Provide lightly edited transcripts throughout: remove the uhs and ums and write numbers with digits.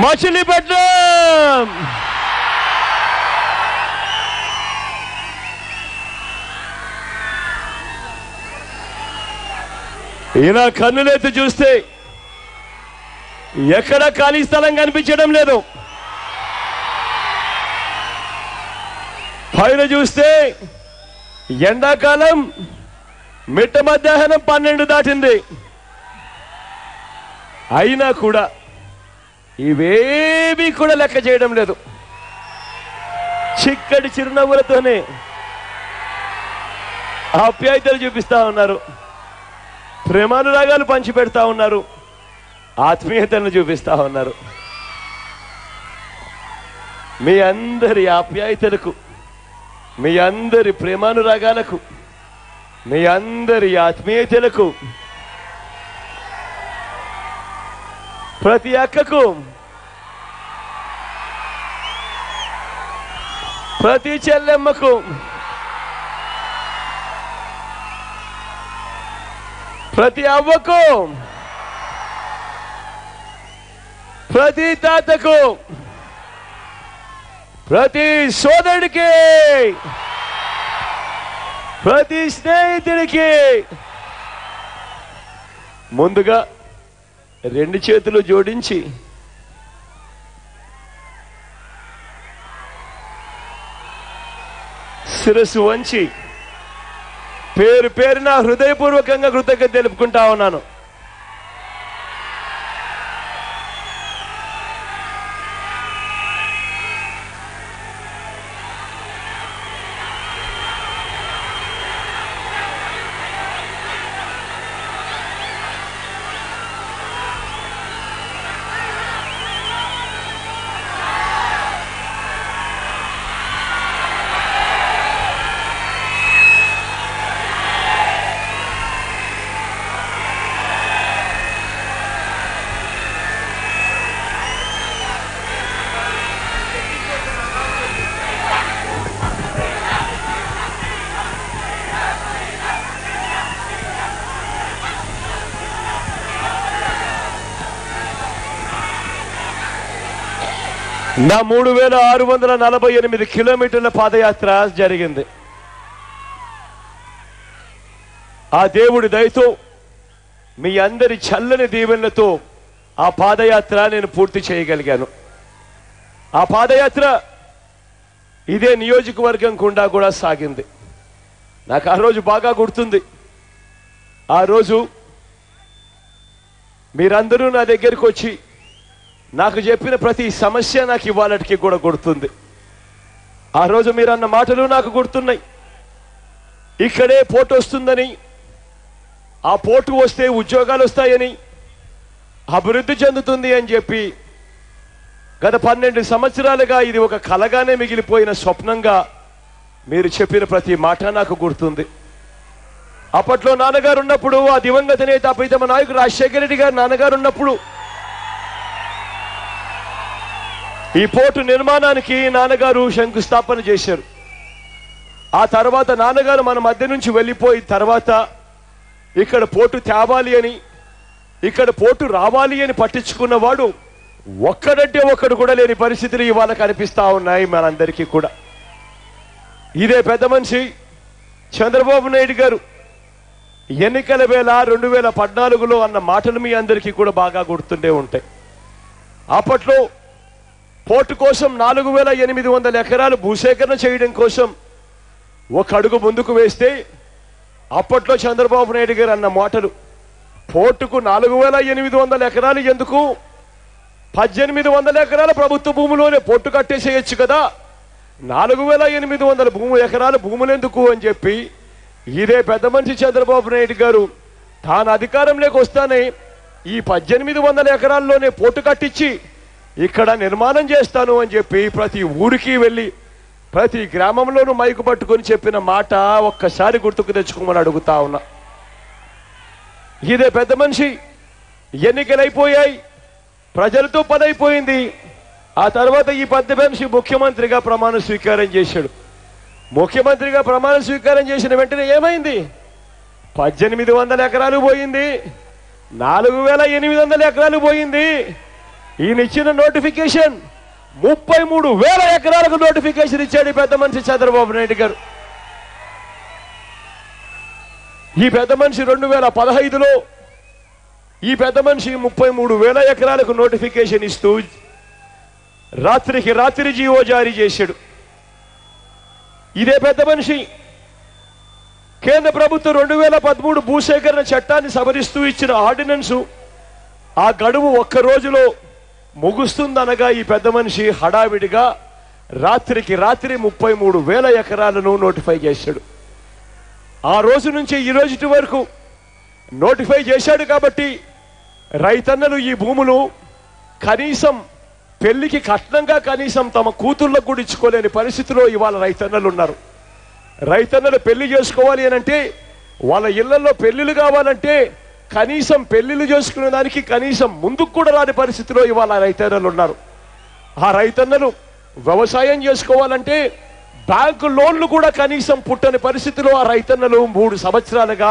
మచిలీపట్నం ఇలా కన్నులెత్తి చూస్తే ఎక్కడ ఖాళీ స్థలం కనిపించడం లేదు. పైన చూస్తే ఎండాకాలం మిట్ట మధ్యాహ్నం 12 దాటింది. అయినా కూడా ఇవేమీ కూడా లెక్క చేయడం లేదు. చిక్కటి చిరునవ్వులతోనే ఆప్యాయతలు చూపిస్తా ఉన్నారు, ప్రేమానురాగాలు పంచి పెడతా ఉన్నారు, ఆత్మీయతను చూపిస్తా ఉన్నారు. మీ అందరి ఆప్యాయతలకు, మీ అందరి ప్రేమానురాగాలకు, మీ అందరి ఆత్మీయతలకు, ప్రతి అక్కకు, ప్రతి చెల్లెమ్మకు, ప్రతి అవ్వకు, ప్రతి తాతకు, ప్రతి సోదరుడికి, ప్రతి స్నేహితుడికి ముందుగా 2 చేతులు జోడించి శిరస్సు వంచి పేరు పేరున హృదయపూర్వకంగా కృతజ్ఞత తెలుపుకుంటా ఉన్నాను. నా 3648 కిలోమీటర్ల పాదయాత్ర జరిగింది. ఆ దేవుడి దయతో, మీ అందరి చల్లని దీవెనలతో ఆ పాదయాత్ర నేను పూర్తి చేయగలిగాను. ఆ పాదయాత్ర ఇదే నియోజకవర్గం గుండా కూడా సాగింది. నాకు ఆ రోజు బాగా గుర్తుంది. ఆ రోజు మీరందరూ నా దగ్గరికి వచ్చి నాకు చెప్పిన ప్రతి సమస్య నాకు ఇవాళకి కూడా గుర్తుంది. ఆ రోజు మీరు అన్న మాటలు నాకు గుర్తున్నాయి. ఇక్కడే పోటు వస్తుందని, ఆ పోటు వస్తే ఉద్యోగాలు వస్తాయని, అభివృద్ధి చెందుతుంది అని చెప్పి గత 12 సంవత్సరాలుగా ఇది ఒక కలగానే మిగిలిపోయిన స్వప్నంగా మీరు చెప్పిన ప్రతి మాట నాకు గుర్తుంది. అప్పట్లో నాన్నగారు ఉన్నప్పుడు, ఆ దివంగత నేత ప్రీతమ నాయకుడు రాజశేఖర రెడ్డి గారు నాన్నగారు ఉన్నప్పుడు ఈ పోర్టు నిర్మాణానికి నాన్నగారు శంకుస్థాపన చేశారు. ఆ తర్వాత నాన్నగారు మన మధ్య నుంచి వెళ్ళిపోయిన తర్వాత ఇక్కడ పోర్టు తేవాలి అని, ఇక్కడ పోర్టు రావాలి అని పట్టించుకున్నవాడు ఒక్కడంటే ఒక్కడు కూడా లేని పరిస్థితులు ఇవాళ కనిపిస్తా ఉన్నాయి మనందరికీ కూడా. ఇదే పెద్ద మనిషి చంద్రబాబు నాయుడు గారు ఎన్నికల వేళ 2014లో అన్న మాటలు మీ అందరికీ కూడా బాగా గుర్తుండే ఉంటాయి. అప్పట్లో పోర్టు కోసం 4800 ఎకరాలు భూసేకరణ చేయడం కోసం ఒక అడుగు ముందుకు వేస్తే, అప్పట్లో చంద్రబాబు నాయుడు గారు అన్న మాటలు, పోర్టుకు 4800 ఎకరాలు ఎందుకు, 1800 ఎకరాల ప్రభుత్వ భూమిలోనే పోర్టు కట్టేసేయచ్చు కదా, 4800 ఎకరాల భూములు ఎందుకు అని చెప్పి ఇదే పెద్ద మనిషి చంద్రబాబు నాయుడు గారు తాను అధికారంలోకి వస్తానే ఈ 1800 ఎకరాల్లోనే పోర్టు కట్టించి ఇక్కడ నిర్మాణం చేస్తాను అని చెప్పి ప్రతి ఊరికి వెళ్ళి ప్రతి గ్రామంలోనూ మైకు పట్టుకొని చెప్పిన మాట ఒక్కసారి గుర్తుకు తెచ్చుకోమని అడుగుతా ఉన్నా. ఇదే పెద్ద మనిషి ఎన్నికలైపోయాయి, ప్రజలతో పదైపోయింది. ఆ తర్వాత ఈ పెద్ద మనిషి ముఖ్యమంత్రిగా ప్రమాణ స్వీకారం చేశాడు. ముఖ్యమంత్రిగా ప్రమాణ స్వీకారం చేసిన వెంటనే ఏమైంది, 1800 ఎకరాలు పోయింది, 4800 ఎకరాలు పోయింది, ఈయన ఇచ్చిన నోటిఫికేషన్ 33,000 ఎకరాలకు నోటిఫికేషన్ ఇచ్చాడు ఈ పెద్ద మనిషి చంద్రబాబు నాయుడు గారు. ఈ పెద్ద మనిషి 2015లో ఈ పెద్ద మనిషి 33,000 ఎకరాలకు నోటిఫికేషన్ ఇస్తూ రాత్రికి రాత్రి జీవో జారీ చేశాడు. ఇదే పెద్ద మనిషి కేంద్ర ప్రభుత్వం 2013 భూసేకరణ చట్టాన్ని సవరిస్తూ ఇచ్చిన ఆర్డినెన్సు ఆ గడువు ఒక్క రోజులో ముగుస్తుందనగా ఈ పెద్ద మనిషి హడావిడిగా రాత్రికి రాత్రి 33,000 ఎకరాలను నోటిఫై చేశాడు. ఆ రోజు నుంచి ఈ రోజు వరకు నోటిఫై చేశాడు కాబట్టి రైతన్నలు ఈ భూములు కనీసం పెళ్లికి కట్నంగా కనీసం తమ కూతుర్లకు కూడా ఇచ్చుకోలేని పరిస్థితిలో ఇవాళ రైతన్నలు ఉన్నారు. రైతన్నలు పెళ్లి చేసుకోవాలి అనంటే, వాళ్ళ ఇళ్లలో పెళ్లిళ్ళు కావాలంటే కనీసం పెళ్లిళ్ళు చేసుకునే దానికి కనీసం ముందుకు కూడా రాని పరిస్థితిలో ఇవాళ రైతన్నలు ఉన్నారు. ఆ రైతన్నలు వ్యవసాయం చేసుకోవాలంటే బ్యాంకు లోన్లు కూడా కనీసం పుట్టని పరిస్థితిలో ఆ రైతన్నలు 3 సంవత్సరాలుగా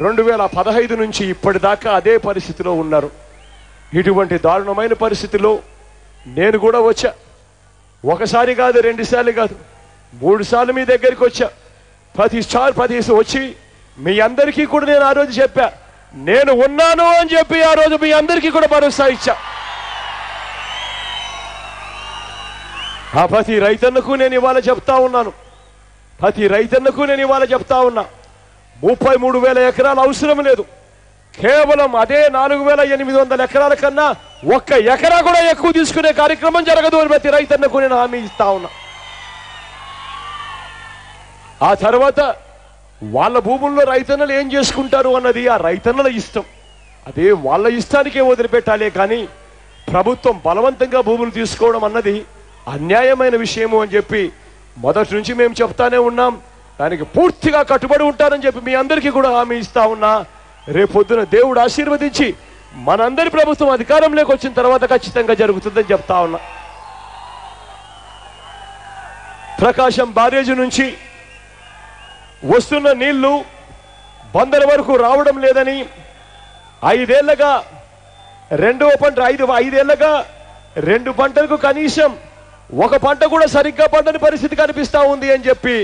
2015 నుంచి ఇప్పటిదాకా అదే పరిస్థితిలో ఉన్నారు. ఇటువంటి దారుణమైన పరిస్థితిలో నేను కూడా వచ్చా. ఒకసారి కాదు, 2 సార్లు కాదు, 3 సార్లు మీ దగ్గరికి వచ్చా. ప్రతిసారి వచ్చి మీ అందరికీ కూడా నేను ఆ రోజు చెప్పా, నేను ఉన్నాను అని చెప్పి ఆ రోజు మీ అందరికీ కూడా భరోసా ఇచ్చా. ఆ ప్రతి రైతన్నకు నేను ఇవాళ చెప్తా ఉన్నాను, 33,000 ఎకరాలు అవసరం లేదు. కేవలం అదే 4,800 ఎకరాల కన్నా 1 ఎకరా కూడా ఎక్కువ తీసుకునే కార్యక్రమం జరగదు అని ప్రతి రైతన్నకు నేను హామీ ఇస్తా ఉన్నా. ఆ తర్వాత వాళ్ళ భూముల్లో రైతన్నలు ఏం చేసుకుంటారు అన్నది ఆ రైతన్నల ఇష్టం. అదే వాళ్ళ ఇష్టానికే వదిలిపెట్టాలే కానీ ప్రభుత్వం బలవంతంగా భూములు తీసుకోవడం అన్నది అన్యాయమైన విషయము అని చెప్పి మొదటి నుంచి మేము చెప్తానే ఉన్నాం. దానికి పూర్తిగా కట్టుబడి ఉంటారని చెప్పి మీ అందరికీ కూడా హామీ ఇస్తా ఉన్నా. రేపొద్దున దేవుడు ఆశీర్వదించి మనందరి ప్రభుత్వం అధికారంలోకి వచ్చిన తర్వాత ఖచ్చితంగా జరుగుతుందని చెప్తా ఉన్నా. ప్రకాశం బ్యారేజ్ నుంచి వస్తున్న నీళ్లు బందర్ వరకు రావడం లేదని 5 ఏళ్లగా 2 పంటలకు కనీసం 1 పంట కూడా సరిగ్గా పండని పరిస్థితి కనిపిస్తా ఉంది అని చెప్పి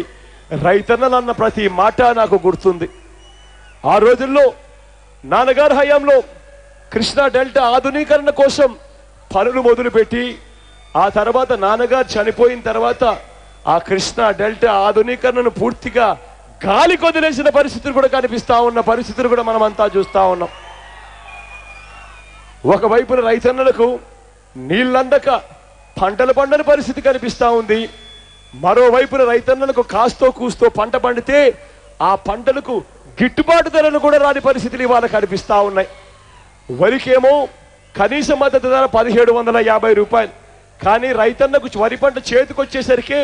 రైతన్నలు అన్న ప్రతి మాట నాకు గుర్తుంది. ఆ రోజుల్లో నాన్నగారి హయాంలో కృష్ణా డెల్టా ఆధునీకరణ కోసం పనులు మొదలుపెట్టి ఆ తర్వాత నాన్నగారు చనిపోయిన తర్వాత ఆ కృష్ణా డెల్టా ఆధునీకరణను పూర్తిగా గాలి కొదిలేసిన పరిస్థితులు కూడా కనిపిస్తా ఉన్న పరిస్థితులు కూడా మనం అంతా చూస్తా ఉన్నాం. ఒకవైపున రైతన్నలకు నీళ్ళందక పంటలు పండని పరిస్థితి కనిపిస్తా ఉంది. మరోవైపున రైతన్నలకు కాస్తో కూస్తో పంట పండితే ఆ పంటలకు గిట్టుబాటు ధరలు కూడా రాని పరిస్థితులు ఇవాళ కనిపిస్తా ఉన్నాయి. వరికేమో కనీస మద్దతు ధర 1,750 రూపాయలు, కానీ రైతన్నకు వరి పంట చేతికొచ్చేసరికి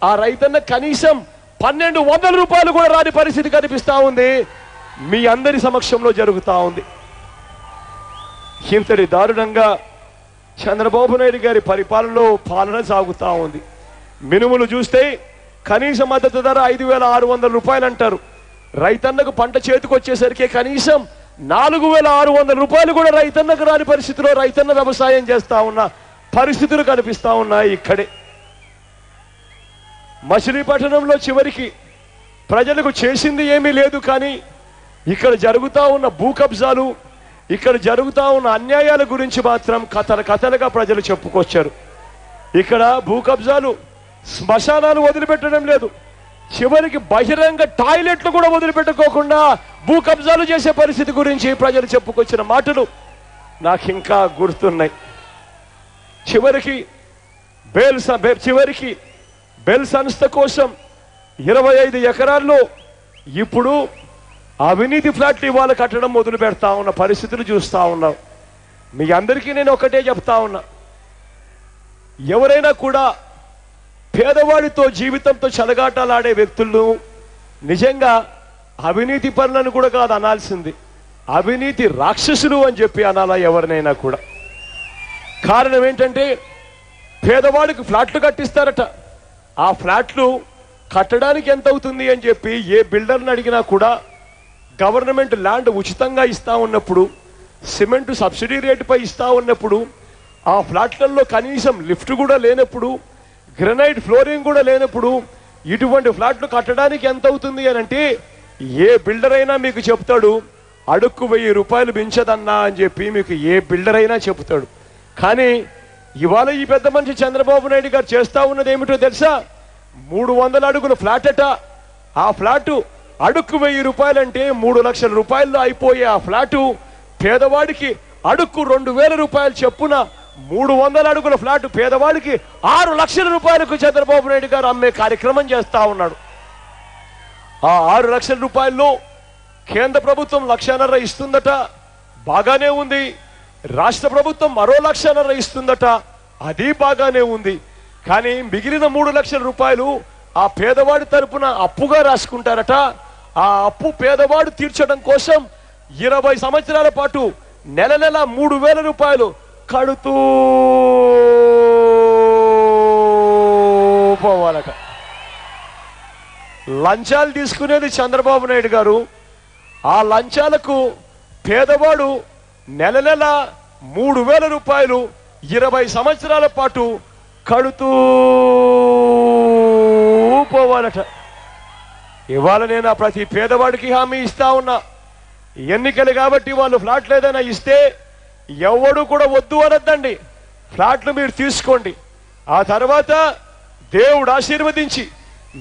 ఆ రైతన్న కనీసం 1,200 రూపాయలు కూడా రాని పరిస్థితి కనిపిస్తా ఉంది. మీ అందరి సమక్షంలో జరుగుతా ఉంది. ఇంతటి దారుణంగా చంద్రబాబు నాయుడు గారి పరిపాలనలో పాలన సాగుతా ఉంది. మినుములు చూస్తే కనీస మద్దతు ధర 5,600 రూపాయలు అంటారు. రైతన్నకు పంట చేతికొచ్చేసరికి కనీసం 4,600 రూపాయలు కూడా రైతన్నకు రాని పరిస్థితిలో రైతన్న వ్యవసాయం చేస్తా ఉన్న పరిస్థితులు కనిపిస్తా ఉన్నాయి. ఇక్కడే మచిలీపట్నంలో చివరికి ప్రజలకు చేసింది ఏమీ లేదు, కానీ ఇక్కడ జరుగుతా ఉన్న భూ కబ్జాలు, ఇక్కడ జరుగుతా ఉన్న అన్యాయాల గురించి మాత్రం కథలుగా ప్రజలు చెప్పుకొచ్చారు. ఇక్కడ భూ కబ్జాలు శ్మశానాలు వదిలిపెట్టడం లేదు, చివరికి బహిరంగ టాయిలెట్లు కూడా వదిలిపెట్టుకోకుండా భూ కబ్జాలు చేసే పరిస్థితి గురించి ప్రజలు చెప్పుకొచ్చిన మాటలు నాకు ఇంకా గుర్తున్నాయి. చివరికి బెల్ సంస్థ కోసం 25 ఎకరాల్లో ఇప్పుడు అవినీతి ఫ్లాట్లు ఇవాళ కట్టడం మొదలు పెడతా ఉన్న పరిస్థితులు చూస్తా ఉన్నాం. మీ అందరికీ నేను ఒకటే చెప్తా ఉన్నా, ఎవరైనా కూడా పేదవాడితో జీవితంతో చెలగాటలాడే వ్యక్తులను నిజంగా అవినీతి పనులను కూడా కాదు అనాల్సింది, అవినీతి రాక్షసులు అని చెప్పి అనాలా ఎవరినైనా కూడా. కారణం ఏంటంటే పేదవాడికి ఫ్లాట్లు కట్టిస్తారట, ఆ ఫ్లాట్లు కట్టడానికి ఎంత అవుతుంది అని చెప్పి ఏ బిల్డర్ని అడిగినా కూడా గవర్నమెంట్ ల్యాండ్ ఉచితంగా ఇస్తా ఉన్నప్పుడు, సిమెంట్ సబ్సిడీ రేటుపై ఇస్తా ఉన్నప్పుడు ఆ ఫ్లాట్లలో కనీసం లిఫ్ట్ కూడా లేనప్పుడు, గ్రనైట్ ఫ్లోరింగ్ కూడా లేనప్పుడు ఇటువంటి ఫ్లాట్లు కట్టడానికి ఎంత అవుతుంది అని అంటే ఏ బిల్డర్ అయినా మీకు చెప్తాడు, అడుక్కు 1000 రూపాయలు మించదన్నా అని చెప్పి మీకు ఏ బిల్డర్ అయినా చెప్తాడు. కానీ ఇవాళ ఈ పెద్ద మనిషి చంద్రబాబు నాయుడు గారు చేస్తా ఉన్నది ఏమిటో తెలుసా? 300 అడుగుల ఫ్లాట్ అట. ఆ ఫ్లాటు అడుక్కు 1000 రూపాయలంటే 3 లక్షల రూపాయల్లో అయిపోయే ఆ ఫ్లాటు పేదవాడికి అడుక్కు 2000 రూపాయలు చెప్పున 300 అడుగుల ఫ్లాట్ పేదవాడికి 6 లక్షల రూపాయలకు చంద్రబాబు నాయుడు గారు అమ్మే కార్యక్రమం చేస్తా ఉన్నాడు. ఆ 6 లక్షల రూపాయల్లో కేంద్ర ప్రభుత్వం 1.5 లక్షలు ఇస్తుందట, బాగానే ఉంది. రాష్ట్ర ప్రభుత్వం మరో 1.5 లక్షలు ఇస్తుందట, అది బాగానే ఉంది. కానీ మిగిలిన 3 లక్షల రూపాయలు ఆ పేదవాడి తరపున అప్పుగా రాసుకుంటారట. ఆ అప్పు పేదవాడు తీర్చడం కోసం 20 సంవత్సరాల పాటు నెల 3000 రూపాయలు కడుతూ పోవాలట. లంచాలు తీసుకునేది చంద్రబాబు నాయుడు గారు. ఆ లంచాలకు పేదవాడు నెల 3000 రూపాయలు 20 సంవత్సరాల పాటు కడుతూ పోవాలట. ఇవాళ నేను ఆ ప్రతి పేదవాడికి హామీ ఇస్తా ఉన్నా. ఎన్నికలు కాబట్టి వాళ్ళు ఫ్లాట్లు ఏదైనా ఇస్తే ఎవడు కూడా వద్దు అనొద్దండి, ఫ్లాట్లు మీరు తీసుకోండి. ఆ తర్వాత దేవుడు ఆశీర్వదించి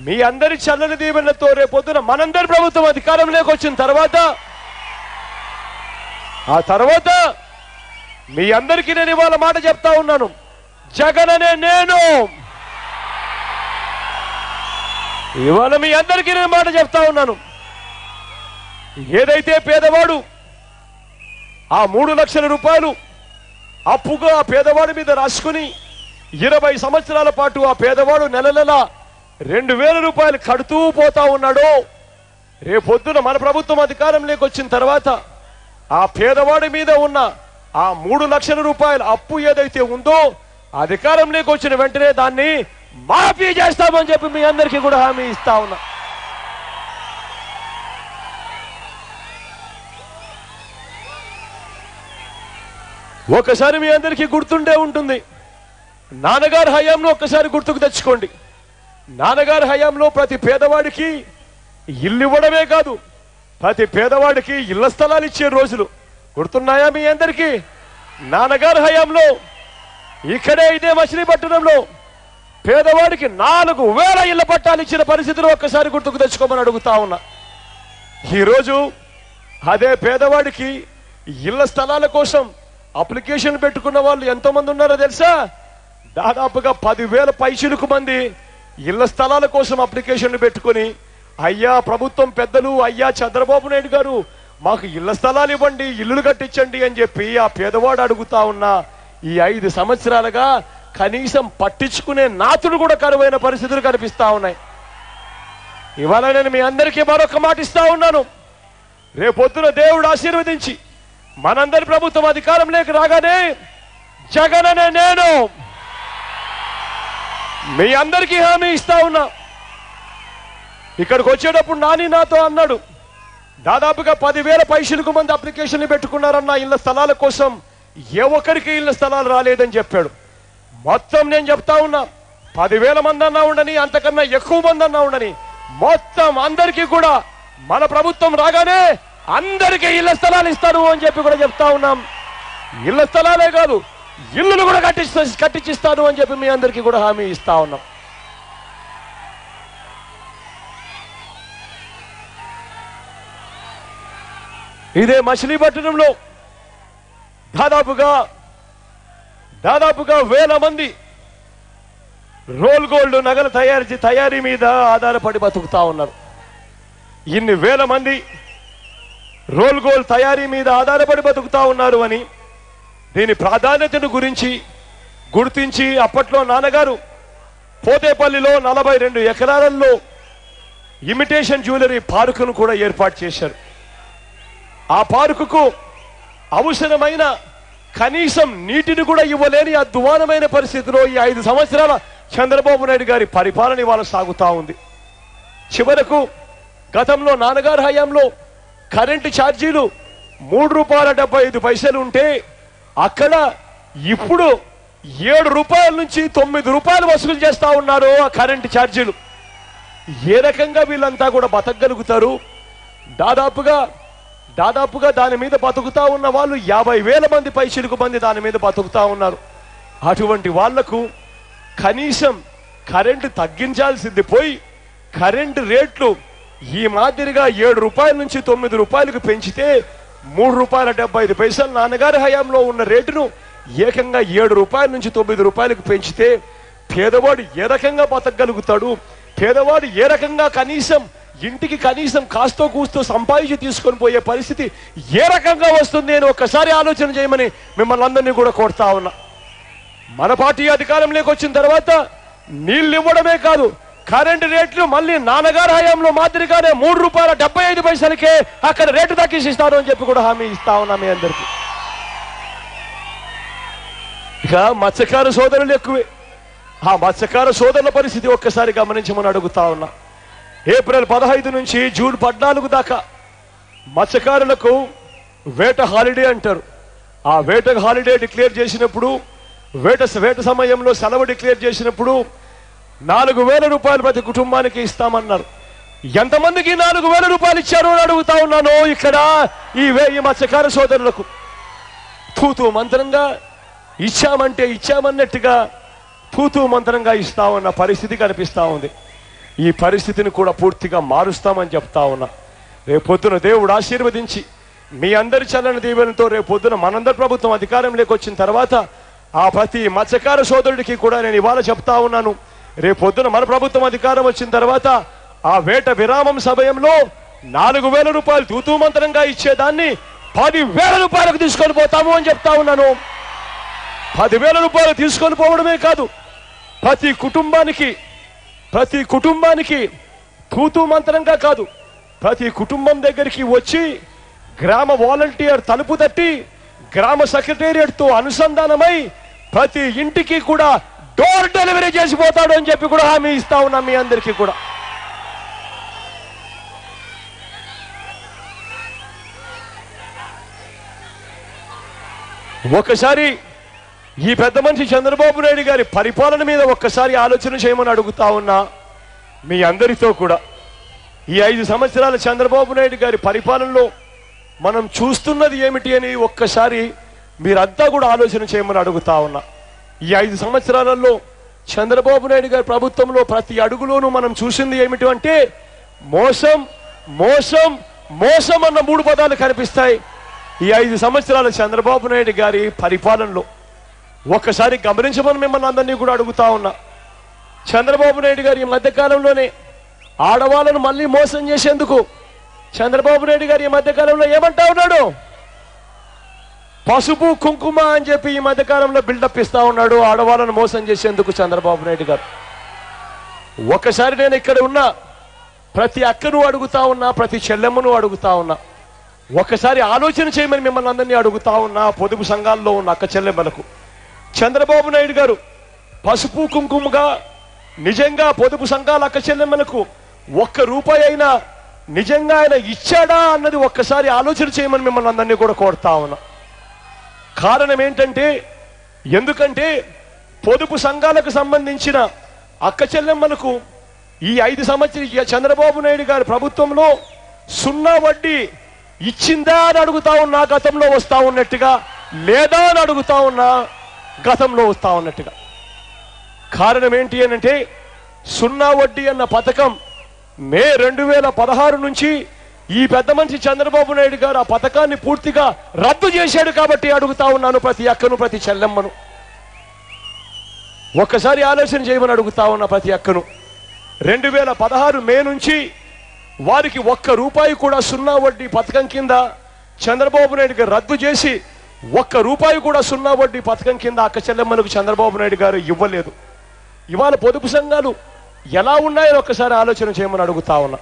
మీ అందరి చల్లని దీవెనలతో రేపొద్దున మనందరి ప్రభుత్వం అధికారంలోకి వచ్చిన తర్వాత ఆ తర్వాత మీ అందరికీ నేను ఇవాళ మాట చెప్తా ఉన్నాను, జగన్ అనే నేను ఇవాళ మీ అందరికీ నేను మాట చెప్తా ఉన్నాను. ఏదైతే పేదవాడు ఆ 3 లక్షల రూపాయలు అప్పుగా ఆ పేదవాడి మీద రాసుకుని 20 సంవత్సరాల పాటు ఆ పేదవాడు నెల 2000 రూపాయలు కడుతూ పోతా ఉన్నాడో, రేపొద్దున మన ప్రభుత్వం అధికారంలోకి వచ్చిన తర్వాత ఆ పేదవాడి మీద ఉన్న ఆ 3 లక్షల రూపాయల అప్పు ఏదైతే ఉందో అధికారంలోకి వచ్చిన వెంటనే దాన్ని మాఫీ చేస్తామని చెప్పి మీ అందరికీ కూడా హామీ ఇస్తా ఉన్నా. ఒకసారి మీ అందరికీ గుర్తుండే ఉంటుంది, నాన్నగారి హయాంలో ఒక్కసారి గుర్తుకు తెచ్చుకోండి. నాన్నగారి హయాంలో ప్రతి పేదవాడికి ఇల్లు ఇవ్వడమే కాదు, ప్రతి పేదవాడికి ఇళ్ల స్థలాలు ఇచ్చే రోజులు గుర్తున్నాయా మీ అందరికీ? నాన్నగారి హయాంలో ఇక్కడే ఇదే మచిలీపట్నంలో పేదవాడికి 4000 ఇళ్ల పట్టాలు ఇచ్చిన పరిస్థితులు ఒక్కసారి గుర్తుకు తెచ్చుకోమని అడుగుతా ఉన్నా. ఈరోజు అదే పేదవాడికి ఇళ్ల స్థలాల కోసం అప్లికేషన్ పెట్టుకున్న వాళ్ళు ఎంతో మంది ఉన్నారో తెలుసా? దాదాపుగా 10,000 పైచిలకు మంది ఇళ్ల స్థలాల కోసం అప్లికేషన్లు పెట్టుకుని, అయ్యా ప్రభుత్వం పెద్దలు, అయ్యా చంద్రబాబు నాయుడు గారు మాకు ఇళ్ల స్థలాలు ఇవ్వండి, ఇల్లులు కట్టించండి అని చెప్పి ఆ పేదవాడు అడుగుతా ఉన్నా ఈ 5 సంవత్సరాలుగా కనీసం పట్టించుకునే నాతుడు కూడా కరువైన పరిస్థితులు కనిపిస్తా ఉన్నాయి. ఇవాళ నేను మీ అందరికీ మరొక మాట ఇస్తా ఉన్నాను, రేపొద్దున దేవుడు ఆశీర్వదించి మనందరి ప్రభుత్వం అధికారంలోకి రాగానే జగన్ అనే నేను మీ అందరికీ హామీ ఇస్తా ఉన్నా. ఇక్కడికి వచ్చేటప్పుడు నాని నాతో అన్నాడు, దాదాపుగా 10,000 పైసలకు మంది అప్లికేషన్లు పెట్టుకున్నారన్న ఇళ్ల స్థలాల కోసం, ఏ ఒక్కరికి ఇళ్ల స్థలాలు రాలేదని చెప్పాడు. మొత్తం నేను చెప్తా ఉన్నా, 10,000 మంది అన్నా ఉండని, అంతకన్నా ఎక్కువ మంది అన్నా ఉండని, మొత్తం అందరికీ కూడా మన ప్రభుత్వం రాగానే అందరికీ ఇళ్ల స్థలాలు ఇస్తాను అని చెప్పి కూడా చెప్తా ఉన్నాం. ఇళ్ల స్థలాలే కాదు, ఇల్లులు కూడా కట్టించిస్తాను అని చెప్పి మీ అందరికీ కూడా హామీ ఇస్తా ఉన్నాం. ఇదే మచిలీపట్నంలో దాదాపుగా 1000 మంది రోల్ గోల్డ్ నగల తయారీ మీద ఆధారపడి బతుకుతా ఉన్నారు. ఇన్ని వేల మంది రోల్ గోల్డ్ తయారీ మీద ఆధారపడి బతుకుతా ఉన్నారు అని దీని ప్రాధాన్యతను గుర్తించి అప్పట్లో నాన్నగారు పోతేపల్లిలో 42 ఎకరాలలో ఇమిటేషన్ జ్యువెలరీ పార్కును కూడా ఏర్పాటు చేశారు. ఆ పార్కుకు అవసరమైన కనీసం నీటిని కూడా ఇవ్వలేని అధ్వానమైన పరిస్థితిలో ఈ 5 సంవత్సరాల చంద్రబాబు నాయుడు గారి పరిపాలన ఇవాళ సాగుతా ఉంది. చివరకు గతంలో నాన్నగారి హయాంలో కరెంటు ఛార్జీలు ₹3.75 ఉంటే అక్కడ ఇప్పుడు రూపాయల నుంచి 9 రూపాయలు వసూలు చేస్తా ఉన్నారు ఆ కరెంటు ఛార్జీలు. ఏ రకంగా వీళ్ళంతా కూడా బతకగలుగుతారు? దాదాపుగా దాని మీద బతుకుతా ఉన్న వాళ్ళు 50,000 మంది పైచిలుకు మంది దాని మీద బతుకుతా ఉన్నారు. అటువంటి వాళ్లకు కనీసం కరెంటు తగ్గించాల్సింది పోయి కరెంటు రేట్లు ఈ మాదిరిగా 7 రూపాయల నుంచి 9 రూపాయలకు పెంచితే ₹3.75 నాన్నగారి హయాంలో ఉన్న రేటును ఏకంగా 7 రూపాయల నుంచి 9 రూపాయలకు పెంచితే పేదవాడు ఏ రకంగా బతకగలుగుతాడు? పేదవాడు ఏ రకంగా కనీసం ఇంటికి కనీసం కాస్తో కూస్తో సంపాదించి తీసుకొని పోయే పరిస్థితి ఏ రకంగా వస్తుంది అని ఒక్కసారి ఆలోచన చేయమని మిమ్మల్ని అందరినీ కూడా కోరుతా ఉన్నా. మన పార్టీ అధికారంలోకి వచ్చిన తర్వాత నీళ్లు ఇవ్వడమే కాదు, కరెంటు రేట్లు మళ్ళీ నాన్నగారి హయాంలో మాదిరిగానే ₹3.75 అక్కడ రేటు తగ్గిస్తారు అని చెప్పి కూడా హామీ ఇస్తా ఉన్నా మీ అందరికీ. ఇక మత్స్యకార సోదరులు ఎక్కువే. ఆ మత్స్యకార సోదరుల పరిస్థితి ఒక్కసారి గమనించమని అడుగుతా ఉన్నా. ఏప్రిల్ 15 నుంచి జూన్ 14 దాకా మత్స్యకారులకు వేట హాలిడే అంటారు. ఆ వేట హాలిడే డిక్లేర్ చేసినప్పుడు వేట సమయంలో సెలవు డిక్లేర్ చేసినప్పుడు ₹4,000 ప్రతి కుటుంబానికి ఇస్తామన్నారు. ఎంతమందికి ₹4,000 ఇచ్చారు అని అడుగుతా ఉన్నాను ఇక్కడ ఈ మత్స్యకార సోదరులకు. తూతూ మంత్రంగా ఇచ్చామంటే ఇచ్చామన్నట్టుగా తూతూ మంత్రంగా ఇస్తామన్న పరిస్థితి కనిపిస్తా ఉంది. ఈ పరిస్థితిని కూడా పూర్తిగా మారుస్తామని చెప్తా ఉన్నా. రేపొద్దున దేవుడు ఆశీర్వదించి మీ అందరి చల్లని దీవెనతో రేపొద్దున మనందరి ప్రభుత్వం అధికారంలోకి వచ్చిన తర్వాత ఆ ప్రతి మత్స్యకార సోదరుడికి కూడా నేను ఇవాళ చెప్తా ఉన్నాను, రేపొద్దున మన ప్రభుత్వం అధికారం వచ్చిన తర్వాత ఆ వేట విరామం సమయంలో ₹4,000 తూతూ మంత్రంగా ఇచ్చేదాన్ని ₹10,000 తీసుకొని పోతాము అని చెప్తా ఉన్నాను. ₹10,000 తీసుకొని పోవడమే కాదు, ప్రతి కుటుంబానికి తూతూ మంత్రంగా కాదు, ప్రతి కుటుంబం దగ్గరికి వచ్చి గ్రామ వాలంటీర్ తలుపు తట్టి గ్రామ సెక్రటేరియట్ తో అనుసంధానమై ప్రతి ఇంటికి కూడా డోర్ డెలివరీ చేసిపోతాడు అని చెప్పి కూడా హామీ ఇస్తా ఉన్నాం మీ అందరికీ కూడా. ఒకసారి ఈ పెద్ద మనిషి చంద్రబాబు నాయుడు గారి పరిపాలన మీద ఒక్కసారి ఆలోచన చేయమని అడుగుతా ఉన్నా మీ అందరితో కూడా. ఈ 5 సంవత్సరాల చంద్రబాబు నాయుడు గారి పరిపాలనలో మనం చూస్తున్నది ఏమిటి అని ఒక్కసారి మీరంతా కూడా ఆలోచన చేయమని అడుగుతా ఉన్నా. ఈ 5 సంవత్సరాలలో చంద్రబాబు నాయుడు గారి ప్రభుత్వంలో ప్రతి అడుగులోనూ మనం చూసింది ఏమిటి అంటే మోసం మోసం మోసం అన్న 3 పదాలు కనిపిస్తాయి ఈ 5 సంవత్సరాల చంద్రబాబు నాయుడు గారి పరిపాలనలో. ఒక్కసారి గమనించమని మిమ్మల్ని అందరినీ కూడా అడుగుతా ఉన్నా. చంద్రబాబు నాయుడు గారు ఈ మధ్యకాలంలోనే ఆడవాళ్ళను మళ్ళీ మోసం చేసేందుకు చంద్రబాబు నాయుడు గారు ఈ మధ్యకాలంలో ఏమంటా ఉన్నాడు? పసుపు కుంకుమ అని చెప్పి ఈ మధ్యకాలంలో బిల్డప్ ఇస్తా ఉన్నాడు ఆడవాళ్ళను మోసం చేసేందుకు చంద్రబాబు నాయుడు గారు. ఒకసారి నేను ఇక్కడ ఉన్న ప్రతి అక్కను అడుగుతా ఉన్నా, ప్రతి చెల్లెమ్మను అడుగుతా ఉన్నా, ఒకసారి ఆలోచన చేయమని మిమ్మల్ని అందరినీ అడుగుతా ఉన్నా. పొదుపు సంఘాల్లో ఉన్న అక్క చెల్లెమ్మలకు చంద్రబాబు నాయుడు గారు పసుపు కుంకుమగా నిజంగా పొదుపు సంఘాల అక్క చెల్లెమ్మలకు ₹1 అయినా నిజంగా ఆయన ఇచ్చాడా అన్నది ఒక్కసారి ఆలోచన చేయమని మిమ్మల్ని అందరినీ కూడా కోరుతా ఉన్నా. కారణం ఏంటంటే ఎందుకంటే పొదుపు సంఘాలకు సంబంధించిన అక్క చెల్లెమ్మలకు ఈ 5 సంవత్సరాల చంద్రబాబు నాయుడు గారి ప్రభుత్వంలో 0 వడ్డీ ఇచ్చిందా అని అడుగుతా ఉన్నా గతంలో వస్తా ఉన్నట్టుగా, లేదా అని అడుగుతా ఉన్నా గతంలో వస్తా ఉన్నట్టుగా. కారణం ఏంటి అనంటే 0 వడ్డీ అన్న పథకం మే 2016 నుంచి ఈ పెద్ద మనిషి చంద్రబాబు నాయుడు గారు ఆ పథకాన్ని పూర్తిగా రద్దు చేశాడు కాబట్టి అడుగుతా ఉన్నాను ప్రతి అక్కను, ప్రతి చెల్లెమ్మను. ఒక్కసారి ఆలోచన చేయమని అడుగుతా ఉన్నా ప్రతి అక్కను. 2016 మే నుంచి వారికి ₹1 కూడా 0 వడ్డీ పథకం కింద చంద్రబాబు నాయుడు గారు రద్దు చేసి ₹1 కూడా 0 వడ్డీ పథకం కింద అక్క చెల్లెమ్మలకు చంద్రబాబు నాయుడు గారు ఇవ్వలేదు. ఇవాళ పొదుపు సంఘాలు ఎలా ఉన్నాయని ఒక్కసారి ఆలోచన చేయమని అడుగుతా ఉన్నా.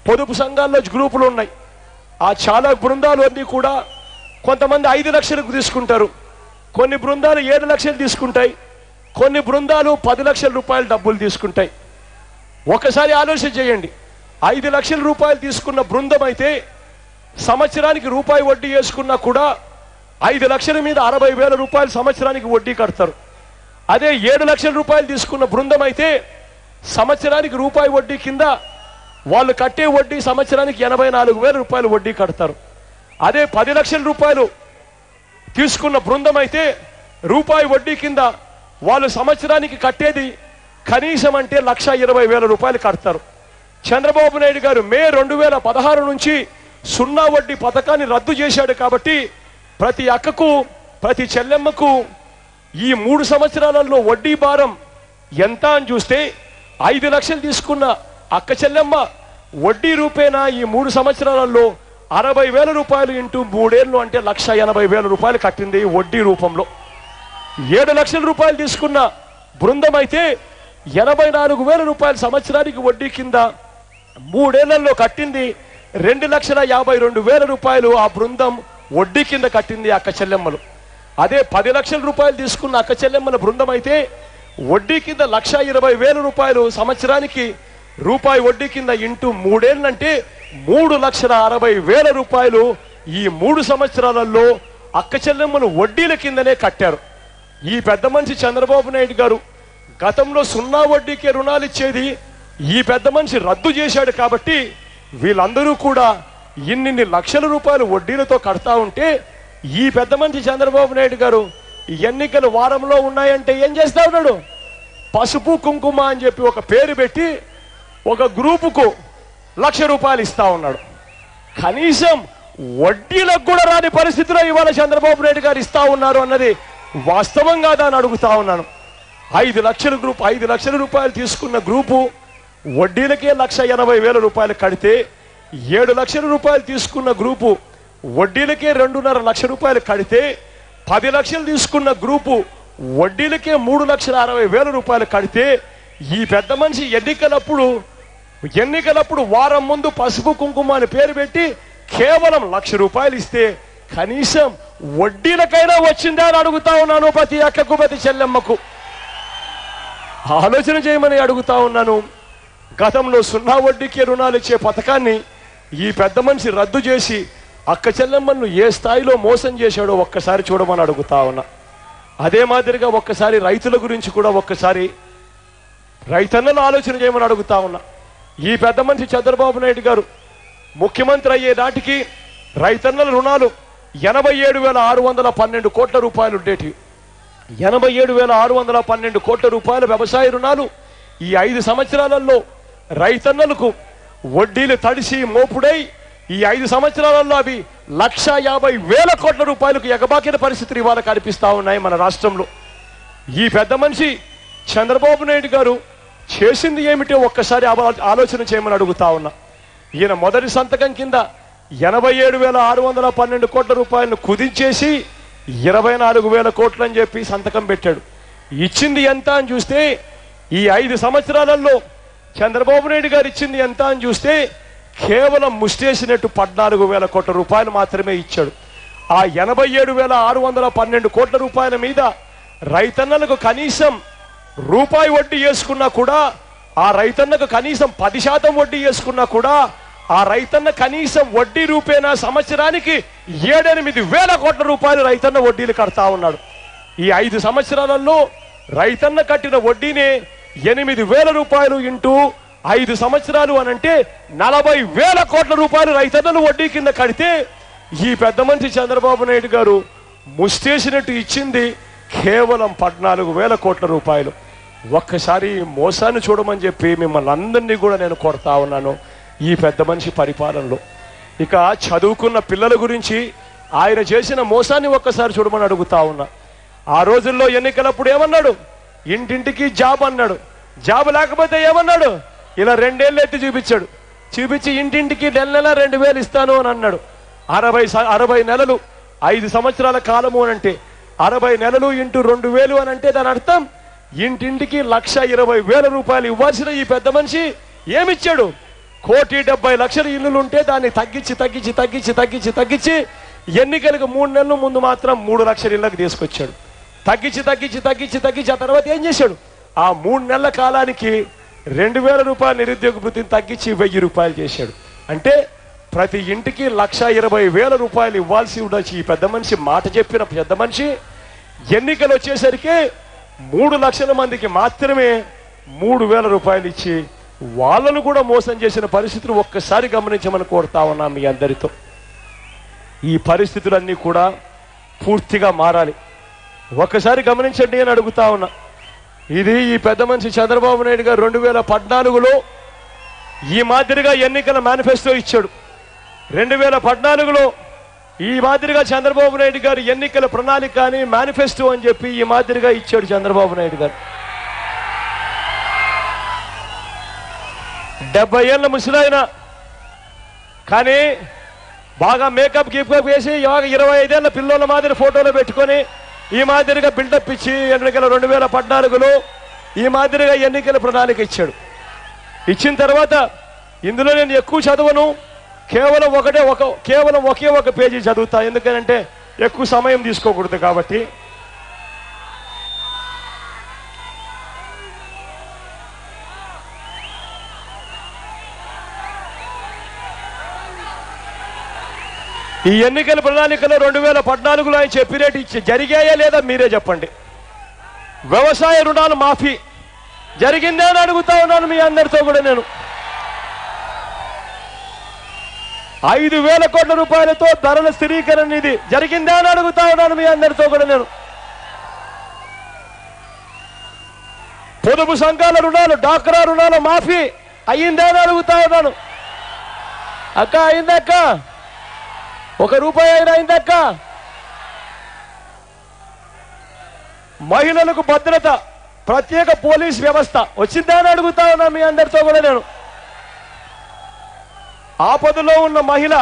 పొదుపు సంఘాల్లో గ్రూపులు ఉన్నాయి. ఆ చాలా బృందాలు అన్నీ కూడా కొంతమంది 5 లక్షలకు తీసుకుంటారు, కొన్ని బృందాలు 7 లక్షలు తీసుకుంటాయి, కొన్ని బృందాలు ₹10 లక్షల డబ్బులు తీసుకుంటాయి. ఒకసారి ఆలోచన చేయండి, 5 లక్షల తీసుకున్న బృందం అయితే సంవత్సరానికి ₹1 వడ్డీ వేసుకున్నా కూడా 5 లక్షల మీద ₹60,000 సంవత్సరానికి వడ్డీ కడతారు. అదే 7 లక్షల రూపాయలు తీసుకున్న బృందం అయితే సంవత్సరానికి రూపాయి వడ్డీ కింద వాళ్ళు కట్టే వడ్డీ సంవత్సరానికి 84,000 రూపాయలు వడ్డీ కడతారు. అదే 10 లక్షల రూపాయలు తీసుకున్న బృందం అయితే రూపాయి వడ్డీ కింద వాళ్ళు సంవత్సరానికి కట్టేది కనీసం అంటే 1,20,000 రూపాయలు కడతారు. చంద్రబాబు నాయుడు గారు మే 2016 నుంచి సున్నా వడ్డీ పథకాన్ని రద్దు చేశాడు. కాబట్టి ప్రతి అక్కకు ప్రతి చెల్లెమ్మకు ఈ 3 సంవత్సరాలలో వడ్డీ భారం ఎంత అని చూస్తే 5 లక్షలు తీసుకున్న అక్క చెల్లెమ్మ వడ్డీ రూపేనా ఈ 3 సంవత్సరాలలో 60,000 రూపాయలు ఇంటూ 3 ఏళ్ళు అంటే 1,80,000 రూపాయలు కట్టింది వడ్డీ రూపంలో. 7 లక్షల రూపాయలు తీసుకున్న బృందం అయితే 84,000 రూపాయలు సంవత్సరానికి వడ్డీ కింద 3 ఏళ్లలో కట్టింది. 2,52,000 రూపాయలు ఆ బృందం వడ్డీ కింద కట్టింది అక్క చెల్లెమ్మలు. అదే 10 లక్షల రూపాయలు తీసుకున్న అక్క చెల్లెమ్మల బృందం అయితే వడ్డీ కింద 1,20,000 రూపాయలు సంవత్సరానికి రూపాయి వడ్డీ కింద ఇంటూ 3 ఏళ్ళంటే 3,60,000 రూపాయలు ఈ 3 సంవత్సరాలలో అక్క చెల్లెమ్మలు వడ్డీల కిందనే కట్టారు. ఈ పెద్ద మనిషి చంద్రబాబు నాయుడు గారు గతంలో సున్నా వడ్డీకే రుణాలు ఇచ్చేది ఈ పెద్ద మనిషి రద్దు చేశాడు. కాబట్టి వీళ్ళందరూ కూడా ఇన్ని లక్షల రూపాయలు వడ్డీలతో కడతా ఉంటే ఈ పెద్ద మనిషి చంద్రబాబు నాయుడు గారు ఎన్నికలు వారంలో ఉన్నాయంటే ఏం చేస్తా ఉన్నాడు? పసుపు కుంకుమ అని చెప్పి ఒక పేరు పెట్టి ఒక గ్రూపుకు 1,00,000 రూపాయలు ఇస్తా ఉన్నాడు. కనీసం వడ్డీలకు కూడా రాని పరిస్థితిలో ఇవాళ చంద్రబాబు నాయుడు గారు ఇస్తా ఉన్నారు అన్నది వాస్తవం కాదా అని అడుగుతా ఉన్నాను. 5 లక్షల రూపాయలు తీసుకున్న గ్రూపు వడ్డీలకే 1,80,000 రూపాయలు కడితే 7 లక్షల రూపాయలు తీసుకున్న గ్రూపు వడ్డీలకే 2.5 లక్షల రూపాయలు కడితే 10 లక్షలు తీసుకున్న గ్రూపు వడ్డీలకే 3,60,000 రూపాయలు కడితే ఈ పెద్ద మనిషి ఎన్నికలప్పుడు వారం ముందు పసుపు కుంకుమ అని పేరు పెట్టి కేవలం 1,00,000 రూపాయలు ఇస్తే కనీసం వడ్డీలకైనా వచ్చిందా అని అడుగుతా ఉన్నాను. ప్రతి అక్కకు ప్రతి చెల్లెమ్మకు ఆలోచన చేయమని అడుగుతా ఉన్నాను. గతంలో సున్నా వడ్డీకి రుణాలు ఇచ్చే పథకాన్ని ఈ పెద్ద మనిషి రద్దు చేసి అక్క చెల్లెమ్మలను ఏ స్థాయిలో మోసం చేశాడో ఒక్కసారి చూడమని అడుగుతా ఉన్నా. అదే మాదిరిగా ఒక్కసారి రైతుల గురించి కూడా ఒక్కసారి రైతన్నలు ఆలోచన చేయమని అడుగుతా ఉన్నా. ఈ పెద్ద మనిషి చంద్రబాబు నాయుడు గారు ముఖ్యమంత్రి అయ్యే నాటికి రైతన్నల రుణాలు 87,612 కోట్ల రూపాయలు ఉండేటివి. 87,612 కోట్ల రూపాయల వ్యవసాయ రుణాలు ఈ 5 సంవత్సరాలలో రైతన్నలకు వడ్డీలు తడిసి మోపుడై ఈ 5 సంవత్సరాలలో అవి 1,50,000 కోట్ల రూపాయలకు ఎగబాకిన పరిస్థితులు ఇవాళ కనిపిస్తా ఉన్నాయి మన రాష్ట్రంలో. ఈ పెద్ద మనిషి చంద్రబాబు నాయుడు గారు చేసింది ఏమిటో ఒక్కసారి ఆలోచన చేయమని అడుగుతా ఉన్నా. ఈయన మొదటి సంతకం కింద 87,612 కోట్ల రూపాయలను కుదించేసి 24,000 కోట్లు అని చెప్పి సంతకం పెట్టాడు. ఇచ్చింది ఎంత అని చూస్తే ఈ 5 సంవత్సరాలలో చంద్రబాబు నాయుడు గారు ఇచ్చింది ఎంత అని చూస్తే కేవలం ముష్టేసినట్టు 14,000 కోట్ల రూపాయలు మాత్రమే ఇచ్చాడు. ఆ 87,612 కోట్ల రూపాయల మీద రైతన్నలకు కనీసం రూపాయి వడ్డీ వేసుకున్నా కూడా ఆ రైతన్నకు కనీసం 10% వడ్డీ వేసుకున్నా కూడా ఆ రైతన్న కనీసం వడ్డీ రూపేనా సంవత్సరానికి 7-8 కోట్ల రూపాయలు రైతన్న వడ్డీలు కడతా ఉన్నాడు. ఈ 5 సంవత్సరాలలో రైతన్న కట్టిన వడ్డీనే 8,000 రూపాయలు ఇంటూ 5 సంవత్సరాలు అనంటే 40,000 కోట్ల రూపాయలు రైతన్నలు వడ్డీ కింద కడితే ఈ పెద్ద మనిషి చంద్రబాబు నాయుడు గారు ముష్టేసినట్టు ఇచ్చింది కేవలం 14,000 కోట్ల రూపాయలు. ఒక్కసారి మోసాన్ని చూడమని చెప్పి మిమ్మల్ని అందరినీ కూడా నేను కోరుతా ఉన్నాను ఈ పెద్ద మనిషి పరిపాలనలో. ఇక చదువుకున్న పిల్లల గురించి ఆయన చేసిన మోసాన్ని ఒక్కసారి చూడమని అడుగుతా ఉన్నా. ఆ రోజుల్లో ఎన్నికలప్పుడు ఏమన్నాడు? ఇంటింటికి జాబ్ అన్నాడు. జాబ్ లేకపోతే ఏమన్నాడు? ఇలా 2 ఏళ్ళు ఎత్తి చూపించి ఇంటింటికి నెల 2,000 ఇస్తాను అని అన్నాడు. 60 నెలలు 5 సంవత్సరాల కాలము అని అంటే 60 నెలలు ఇంటూ 2,000 అని అంటే దాని అర్థం ఇంటింటికి 1,20,000 రూపాయలు ఇవ్వాల్సిన ఈ పెద్ద మనిషి ఏమిచ్చాడు? 1,70,00,000 ఇల్లులు ఉంటే దాన్ని తగ్గించి ఎన్నికలకు 3 నెలల ముందు మాత్రం 3 లక్షల ఇళ్లకు తీసుకొచ్చాడు. తగ్గించి ఆ తర్వాత ఏం చేశాడు? ఆ 3 నెలల కాలానికి 2,000 రూపాయల నిరుద్యోగ వృత్తిని తగ్గించి 1,000 రూపాయలు చేశాడు. అంటే ప్రతి ఇంటికి 1,20,000 రూపాయలు ఇవ్వాల్సి ఉండొచ్చు. ఈ పెద్ద మనిషి మాట చెప్పిన పెద్ద మనిషి ఎన్నికలు వచ్చేసరికి 3 లక్షల మందికి మాత్రమే 3,000 రూపాయలు ఇచ్చి వాళ్ళను కూడా మోసం చేసిన పరిస్థితులు ఒక్కసారి గమనించమని కోరుతా ఉన్నా మీ అందరితో. ఈ పరిస్థితులన్నీ కూడా పూర్తిగా మారాలి. ఒక్కసారి గమనించండి అని అడుగుతా ఉన్నా. ఇది ఈ పెద్ద మనిషి చంద్రబాబు నాయుడు గారు 2014లో ఈ మాదిరిగా ఎన్నికల మేనిఫెస్టో ఇచ్చాడు. 2014లో ఈ మాదిరిగా చంద్రబాబు నాయుడు గారు ఎన్నికల ప్రణాళిక అని మేనిఫెస్టో అని చెప్పి ఈ మాదిరిగా ఇచ్చాడు చంద్రబాబు నాయుడు గారు. 70 ఏళ్ళ ముసలాయన కానీ బాగా మేకప్ గీకప్ వేసి 25 ఏళ్ళ పిల్లల మాదిరి ఫోటోలు పెట్టుకొని ఈ మాదిరిగా బిల్డప్ ఇచ్చి 2014లో ఈ మాదిరిగా ఎన్నికల ప్రణాళిక ఇచ్చాడు. ఇచ్చిన తర్వాత ఇందులో నేను ఎక్కువ చదవను, కేవలం ఒకే ఒక పేజీ చదువుతా, ఎందుకంటే ఎక్కువ సమయం తీసుకోకూడదు కాబట్టి. ఈ ఎన్నికల ప్రణాళికలో 2014లో ఆయన చెప్పినట్టు ఇచ్చి జరిగాయా లేదా మీరే చెప్పండి. వ్యవసాయ రుణాలు మాఫీ జరిగిందే అని అడుగుతా ఉన్నాను మీ అందరితో కూడా నేను. 5,000 కోట్ల రూపాయలతో ధరల స్థిరీకరణ నిధి జరిగిందే అని అడుగుతా ఉన్నాను మీ అందరితో కూడా నేను. పొదుపు సంఘాల రుణాలు, డాక్రా రుణాలు మాఫీ అయ్యిందే అని అడుగుతా ఉన్నాను. అక్క అయిందక్క, 1 రూపాయి అయినా అయిందక్క. మహిళలకు భద్రత, ప్రత్యేక పోలీస్ వ్యవస్థ వచ్చిందా అని అడుగుతా ఉన్నా మీ అందరితో కూడా నేను. ఆపదలో ఉన్న మహిళ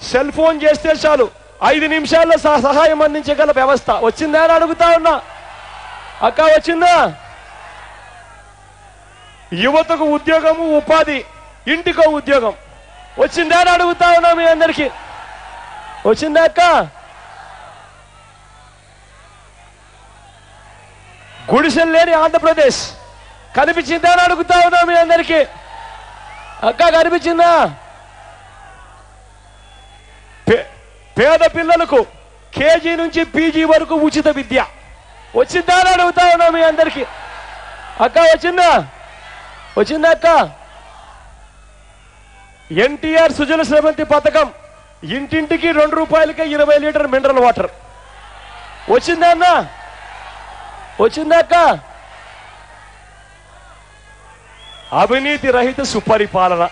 సెల్ ఫోన్ చేస్తే చాలు 5 నిమిషాల్లో సహాయం అందించగల వ్యవస్థ వచ్చిందా అని అడుగుతా ఉన్నా. అక్క వచ్చిందా? యువతకు ఉద్యోగము, ఉపాధి, ఇంటికో ఉద్యోగం వచ్చిందా అని అడుగుతా ఉన్నా మీ అందరికీ. వచ్చిందా అక్క? గుడిసెలు లేని ఆంధ్రప్రదేశ్ కనిపించిందా అని అడుగుతా ఉన్నా మీ అందరికీ. అక్క కనిపించిందా? పేద పిల్లలకు కేజీ నుంచి పీజీ వరకు ఉచిత విద్య వచ్చిందా అని అడుగుతా ఉన్నా మీ అందరికీ. అక్క వచ్చిందా? వచ్చిందా అక్క? ఎన్టీఆర్ సుజల శ్రవంతి పథకం, ఇంటింటికి 2 రూపాయలకే 20 లీటర్ మినరల్ వాటర్ వచ్చిందా అన్న? వచ్చిందా అక్క? అవినీతి రహిత సుపరిపాలన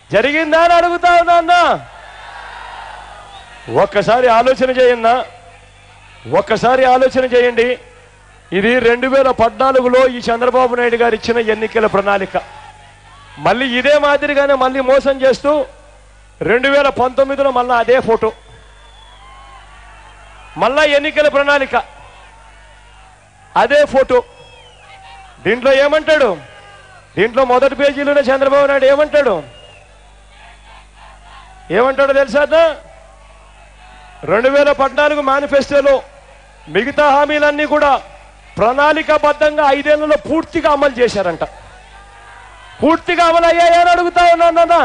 జరిగిందా అని అడుగుతా ఉన్నా అన్న. ఒక్కసారి ఆలోచన చేయండి, ఒక్కసారి ఆలోచన చేయండి. ఇది 2014లో ఈ చంద్రబాబు నాయుడు గారు ఇచ్చిన ఎన్నికల ప్రణాళిక. మళ్ళీ ఇదే మాదిరిగానే మళ్ళీ మోసం చేస్తూ 2019లో మళ్ళా అదే ఫోటో, మళ్ళా ఎన్నికల ప్రణాళిక అదే ఫోటో. దీంట్లో ఏమంటాడు? దీంట్లో మొదటి పేజీలోనే చంద్రబాబు నాయుడు ఏమంటాడో తెలుసా? 2014 మేనిఫెస్టోలో మిగతా హామీలన్నీ కూడా ప్రణాళికాబద్ధంగా 5 ఏళ్లలో పూర్తిగా అమలు చేశారంట. పూర్తిగా అమలు అయ్యాయని అడుగుతా ఉన్నాను.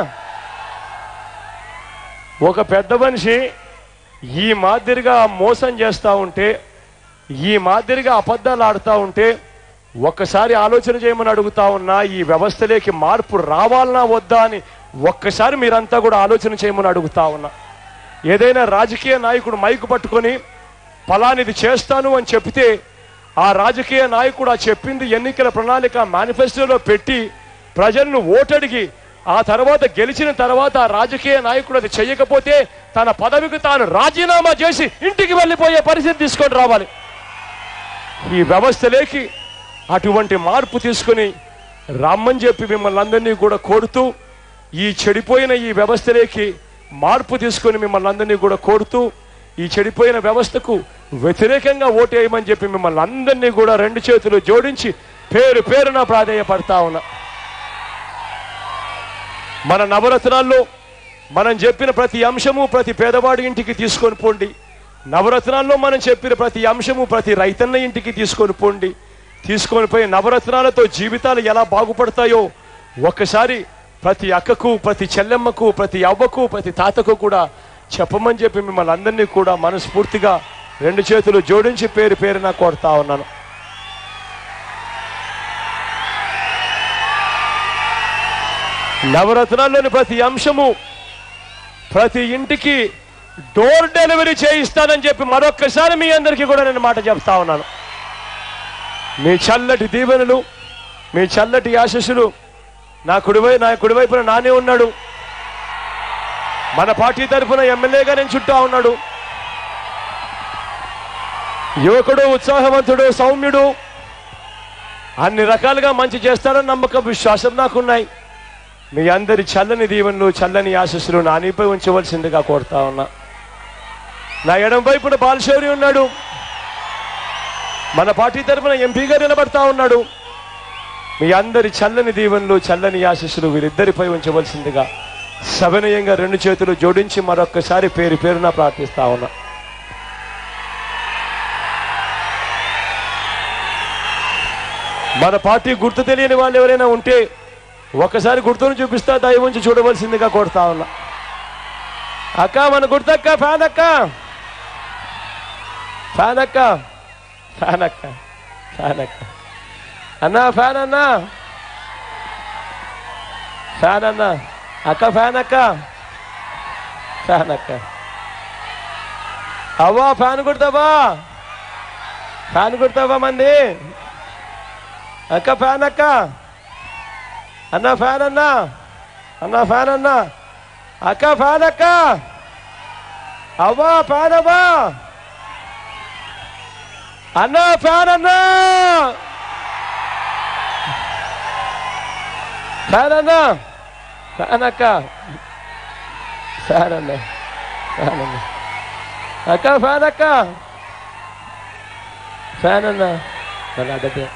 ఒక పెద్ద మనిషి ఈ మాదిరిగా మోసం చేస్తూ ఉంటే, ఈ మాదిరిగా అబద్ధాలు ఆడుతూ ఉంటే ఒక్కసారి ఆలోచన చేయమని అడుగుతా ఉన్నా. ఈ వ్యవస్థలోకి మార్పు రావాలనా వద్దా అని ఒక్కసారి మీరంతా కూడా ఆలోచన చేయమని అడుగుతా ఉన్నా. ఏదైనా రాజకీయ నాయకుడు మైకు పట్టుకొని ఫలానిది చేస్తాను అని చెప్తే ఆ రాజకీయ నాయకుడు ఆ చెప్పింది ఎన్నికల ప్రణాళిక మేనిఫెస్టోలో పెట్టి ప్రజలను ఓటడిగి ఆ తర్వాత గెలిచిన తర్వాత ఆ రాజకీయ నాయకుడు అది చేయకపోతే తన పదవికి తాను రాజీనామా చేసి ఇంటికి వెళ్ళిపోయే పరిస్థితి తీసుకొని రావాలి. ఈ వ్యవస్థలోకి అటువంటి మార్పు తీసుకుని రమ్మని చెప్పి మిమ్మల్ని అందరినీ కూడా కోరుతూ, ఈ చెడిపోయిన ఈ వ్యవస్థలోకి మార్పు తీసుకొని మిమ్మల్ని అందరినీ కూడా కోరుతూ, ఈ చెడిపోయిన వ్యవస్థకు వ్యతిరేకంగా ఓటేయమని చెప్పి మిమ్మల్ని అందరినీ కూడా 2 చేతులు జోడించి పేరున ప్రాధేయపడతా ఉన్నా. మన నవరత్నాల్లో మనం చెప్పిన ప్రతి అంశము ప్రతి పేదవాడి ఇంటికి తీసుకొని పోండి. నవరత్నాల్లో మనం చెప్పిన ప్రతి అంశము ప్రతి రైతన్న ఇంటికి తీసుకొని పోండి. తీసుకొని పోయి నవరత్నాలతో జీవితాలు ఎలా బాగుపడతాయో ఒక్కసారి ప్రతి అక్కకు, ప్రతి చెల్లెమ్మకు, ప్రతి అవ్వకు, ప్రతి తాతకు కూడా చెప్పమని చెప్పి మిమ్మల్ని అందరినీ కూడా మనస్ఫూర్తిగా 2 చేతులు జోడించి పేరున కోరుతా ఉన్నాను. నవరత్నాల్లోని ప్రతి అంశము ప్రతి ఇంటికి డోర్ డెలివరీ చేయిస్తానని చెప్పి మరొక్కసారి మీ అందరికీ కూడా నేను మాట చెప్తా ఉన్నాను. మీ చల్లటి దీవెనలు, మీ చల్లటి ఆశీస్సులు నా కుడివైపున నానే ఉన్నాడు. మన పార్టీ తరఫున ఎమ్మెల్యేగా నేను చుట్టా ఉన్నాడు. యువకుడు, ఉత్సాహవంతుడు, సౌమ్యుడు, అన్ని రకాలుగా మంచి చేస్తాడని నమ్మకం, విశ్వాసం నాకున్నాయి. మీ అందరి చల్లని దీవెనలు, చల్లని ఆశీస్సులు నానిపై ఉంచవలసిందిగా కోరుతా ఉన్నా. నా ఎడం వైపున బాలశౌరి ఉన్నాడు. మన పార్టీ తరఫున ఎంపీగా నిలబడతా ఉన్నాడు. మీ అందరి చల్లని దీవెనలు, చల్లని ఆశీస్సులు వీరిద్దరిపై ఉంచవలసిందిగా సవినయంగా రెండు చేతులు జోడించి మరొక్కసారి పేరు పేరున ప్రార్థిస్తా ఉన్నా. మన పార్టీ గుర్తు తెలియని వాళ్ళు ఎవరైనా ఉంటే ఒకసారి గుర్తును చూపిస్తా, దయ ఉంచి చూడవలసిందిగా కోరుతా ఉన్నా. అక్క, మన గుర్తక్క, ఫ్యాన్ అక్క, ఫ్యాన్ అక్క, ఫ్యాన్ అక్క, ఫ్యాన్ అక్క, అన్నా ఫ్యాన్ అన్నా, ఫ్యాన్ అన్నా, అక్క ఫ్యాన్ అక్క, ఫ్యాన్ అక్క, అవ్వా ఫ్యాన్ కుడతావా, ఫ్యాన్ కుడతావా మంది అక్క, ఫ్యాన్ అక్క, అన్నా ఫ్యాన్ అన్నా, అన్నా ఫ్యాన్ అన్నా, అక్క ఫ్యాన్ అక్క, అవ్వా ఫ్యాన్ అవ్వా, అన్నా ఫ్యాన్ అన్నా, ఫ్యాన్ అన్నా, ఫ్యాన్ అక్క, ఫ్యాన్ అన్నా, ఫ్యాన్ అన్నా, అక్క ఫ్యాన్ అక్క, ఫ్యాన్ అన్నా, అలాగే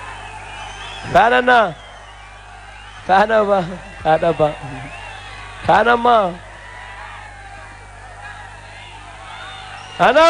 ఫ్యాన్ అన్నా, ఫ్యాన్ అవ్వా, ఫ్యాన్ అవ్వా, ఫ్యాన్ అమ్మా, అన్నా